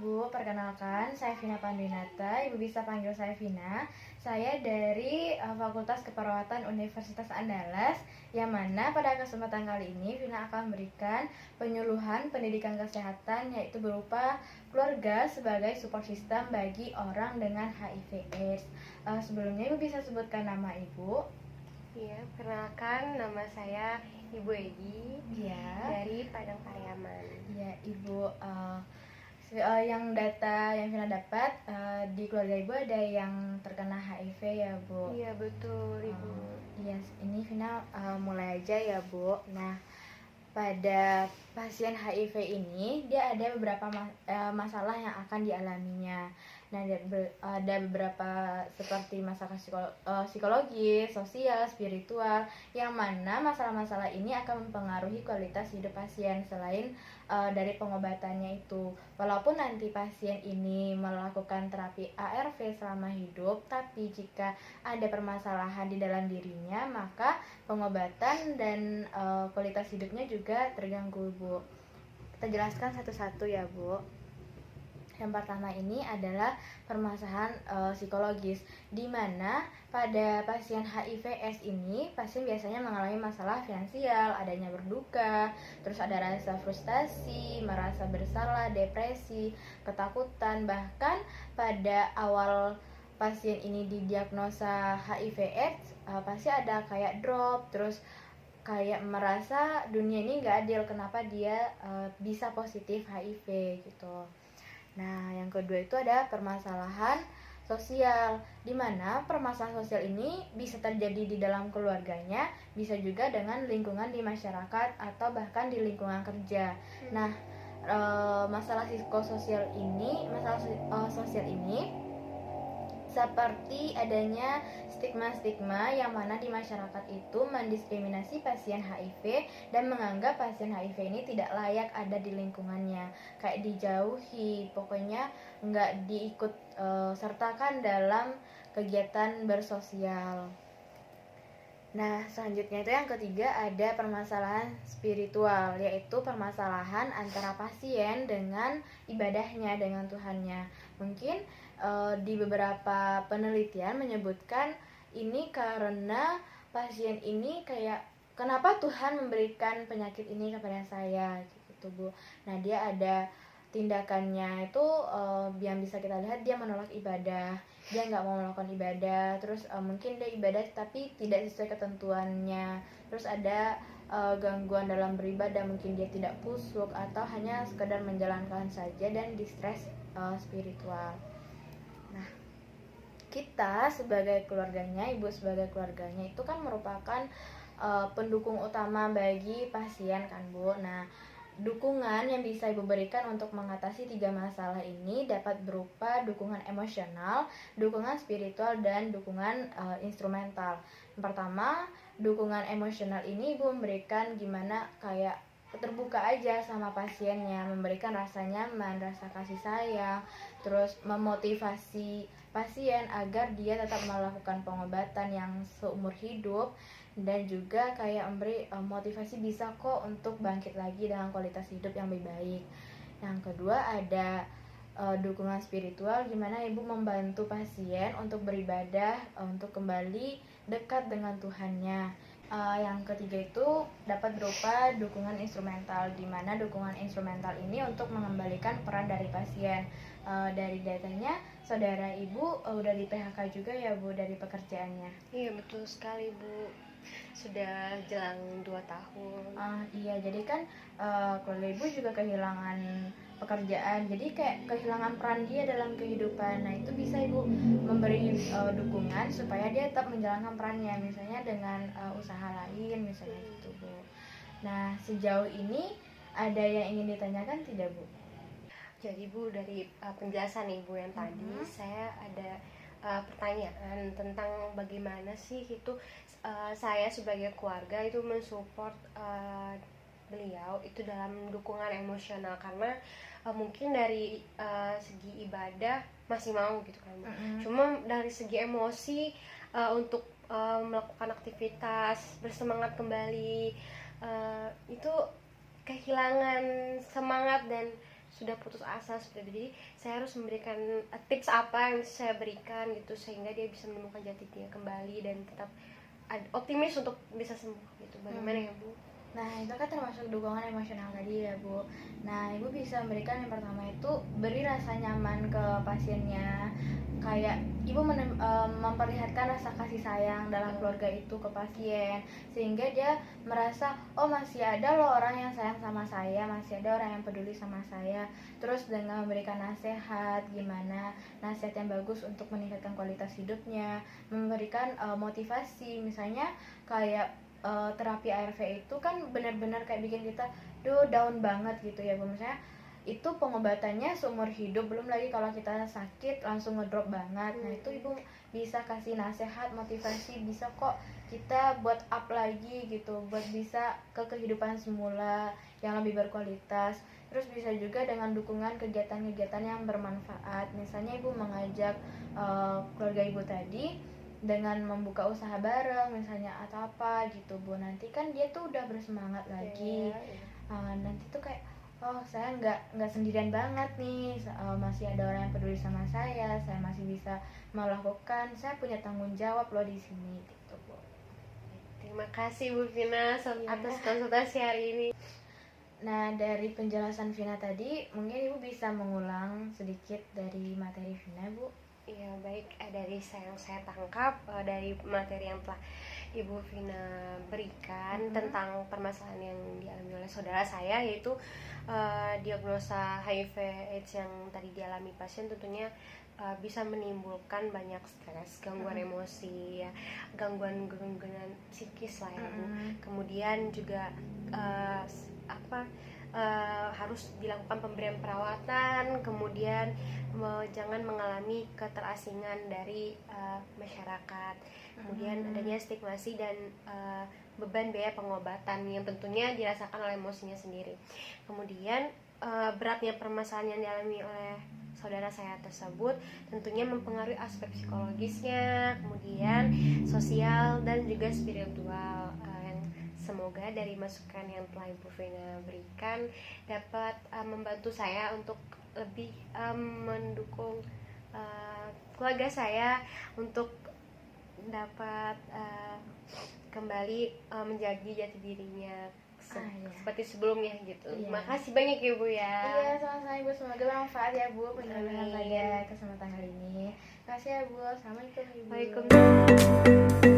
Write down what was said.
Bu, perkenalkan saya Vina Pandwinata, Ibu bisa panggil saya Vina. Saya dari Fakultas Keperawatan Universitas Andalas, yang mana pada kesempatan kali ini Vina akan memberikan penyuluhan pendidikan kesehatan, yaitu berupa keluarga sebagai support system bagi orang dengan HIV/AIDS. Sebelumnya Ibu bisa sebutkan nama Ibu. Iya, perkenalkan nama saya Ibu Egi Iya. dari Padang Pariaman. Iya, Ibu. Yang data yang Vina dapat di keluarga Ibu ada yang terkena HIV ya, Bu? Iya, betul, Ibu. Iya, ini Vina mulai aja ya, Bu. Nah, pada pasien HIV ini dia ada beberapa masalah yang akan dialaminya. Nah, ada beberapa seperti masalah psikologis, sosial, spiritual, yang mana masalah-masalah ini akan mempengaruhi kualitas hidup pasien selain dari pengobatannya itu. Walaupun nanti pasien ini melakukan terapi ARV selama hidup, tapi jika ada permasalahan di dalam dirinya, maka pengobatan dan kualitas hidupnya juga terganggu, Bu. Kita jelaskan satu-satu ya, Bu. Yang pertama ini adalah permasalahan psikologis, di mana pada pasien HIV/AIDS ini pasien biasanya mengalami masalah finansial, adanya berduka, terus ada rasa frustasi, merasa bersalah, depresi, ketakutan. Bahkan pada awal pasien ini didiagnosa HIV/AIDS, pasti ada kayak drop, terus kayak merasa dunia ini nggak adil, kenapa dia bisa positif HIV gitu. Nah, yang kedua itu ada permasalahan sosial, di mana permasalahan sosial ini bisa terjadi di dalam keluarganya, bisa juga dengan lingkungan di masyarakat atau bahkan di lingkungan kerja. Nah, masalah sosial ini seperti adanya stigma-stigma yang mana di masyarakat itu mendiskriminasi pasien HIV dan menganggap pasien HIV ini tidak layak ada di lingkungannya, kayak dijauhi, pokoknya nggak diikut sertakan dalam kegiatan bersosial. Nah, selanjutnya itu yang ketiga ada permasalahan spiritual, yaitu permasalahan antara pasien dengan ibadahnya, dengan Tuhannya. Mungkin di beberapa penelitian menyebutkan ini karena pasien ini kayak, kenapa Tuhan memberikan penyakit ini kepada saya, gitu, Bu. Nah, dia ada tindakannya itu yang bisa kita lihat, dia menolak ibadah, dia nggak mau melakukan ibadah, terus mungkin dia ibadah tapi tidak sesuai ketentuannya, terus ada gangguan dalam beribadah, mungkin dia tidak khusyuk atau hanya sekedar menjalankan saja dan distres spiritual. Nah, kita sebagai keluarganya, ibu sebagai keluarganya itu kan merupakan pendukung utama bagi pasien kan, Bu. Nah, dukungan yang bisa Ibu berikan untuk mengatasi 3 masalah ini dapat berupa dukungan emosional, dukungan spiritual, dan dukungan instrumental. Yang pertama, dukungan emosional ini Ibu memberikan gimana kayak terbuka aja sama pasiennya, memberikan rasa nyaman, rasa kasih sayang, terus memotivasi pasien agar dia tetap melakukan pengobatan yang seumur hidup, dan juga kayak memberi motivasi bisa kok untuk bangkit lagi dengan kualitas hidup yang lebih baik. Yang kedua ada dukungan spiritual, gimana Ibu membantu pasien untuk beribadah, untuk kembali dekat dengan Tuhannya. Yang ketiga itu dapat berupa dukungan instrumental, di mana dukungan instrumental ini untuk mengembalikan peran dari pasien. Dari datanya, saudara Ibu udah di PHK juga ya, Bu, dari pekerjaannya? Iya, betul sekali, Bu. Sudah jelang 2 tahun. Iya, jadi kan keluarga Ibu juga kehilangan pekerjaan, jadi kayak kehilangan peran dia dalam kehidupan. Nah, itu bisa Ibu memberi dukungan supaya dia tetap menjalankan perannya, misalnya dengan usaha lain, misalnya gitu, Bu. Nah, sejauh ini ada yang ingin ditanyakan tidak, Bu? Jadi, Bu, dari penjelasan Ibu yang tadi, saya ada pertanyaan tentang bagaimana sih itu saya sebagai keluarga itu mensupport beliau itu dalam dukungan emosional, karena mungkin dari segi ibadah masih mau gitu kan, cuma dari segi emosi untuk melakukan aktivitas bersemangat kembali itu kehilangan semangat dan sudah putus asa seperti itu. Jadi saya harus memberikan tips apa yang bisa saya berikan gitu sehingga dia bisa menemukan jati dirinya kembali dan tetap optimis untuk bisa sembuh gitu. Bagaimana ya Bu? Nah, itu kan termasuk dukungan emosional tadi ya, Bu. Nah, Ibu bisa memberikan yang pertama itu beri rasa nyaman ke pasiennya. Kayak Ibu memperlihatkan rasa kasih sayang dalam keluarga itu ke pasien, sehingga dia merasa, oh masih ada loh orang yang sayang sama saya, masih ada orang yang peduli sama saya. Terus dengan memberikan nasihat, gimana nasihat yang bagus untuk meningkatkan kualitas hidupnya, memberikan motivasi, misalnya kayak terapi ARV itu kan benar-benar kayak bikin kita down banget gitu ya Bu. Misalnya itu pengobatannya seumur hidup, belum lagi kalau kita sakit langsung ngedrop banget. Nah itu Ibu bisa kasih nasihat, motivasi, bisa kok kita buat up lagi gitu, buat bisa ke kehidupan semula yang lebih berkualitas. Terus bisa juga dengan dukungan kegiatan-kegiatan yang bermanfaat. Misalnya Ibu mengajak keluarga Ibu tadi dengan membuka usaha bareng misalnya atau apa gitu Bu, nanti kan dia tuh udah bersemangat lagi. Nanti tuh kayak oh saya nggak sendirian banget nih, masih ada orang yang peduli sama saya masih bisa melakukan, saya punya tanggung jawab loh di sini gitu Bu. Terima kasih Bu Vina atas konsultasi hari ini. Nah, dari penjelasan Vina tadi mungkin Ibu bisa mengulang sedikit dari materi Vina Bu. Iya baik, dari yang saya tangkap dari materi yang telah Ibu Vina berikan tentang permasalahan yang dialami oleh saudara saya, yaitu diagnosa HIV/AIDS yang tadi dialami pasien tentunya bisa menimbulkan banyak stres, gangguan emosi, ya, gangguan psikis lah ya Bu. Kemudian juga harus dilakukan pemberian perawatan, kemudian jangan mengalami keterasingan dari masyarakat, kemudian adanya stigmasi dan beban biaya pengobatan yang tentunya dirasakan oleh emosinya sendiri. Kemudian beratnya permasalahan yang dialami oleh saudara saya tersebut tentunya mempengaruhi aspek psikologisnya, kemudian sosial dan juga spiritual. Semoga dari masukan yang telah Ibu Vina berikan dapat membantu saya untuk lebih mendukung keluarga saya untuk dapat kembali menjadi jati dirinya seperti sebelumnya gitu. Terima kasih banyak ya Bu ya. Iya, sama-sama Ibu, semoga bermanfaat ya Bu penjelasan pada kesempatan kali ini. Terima kasih ya Bu. Assalamualaikum Ibu. Waalaikumsalam.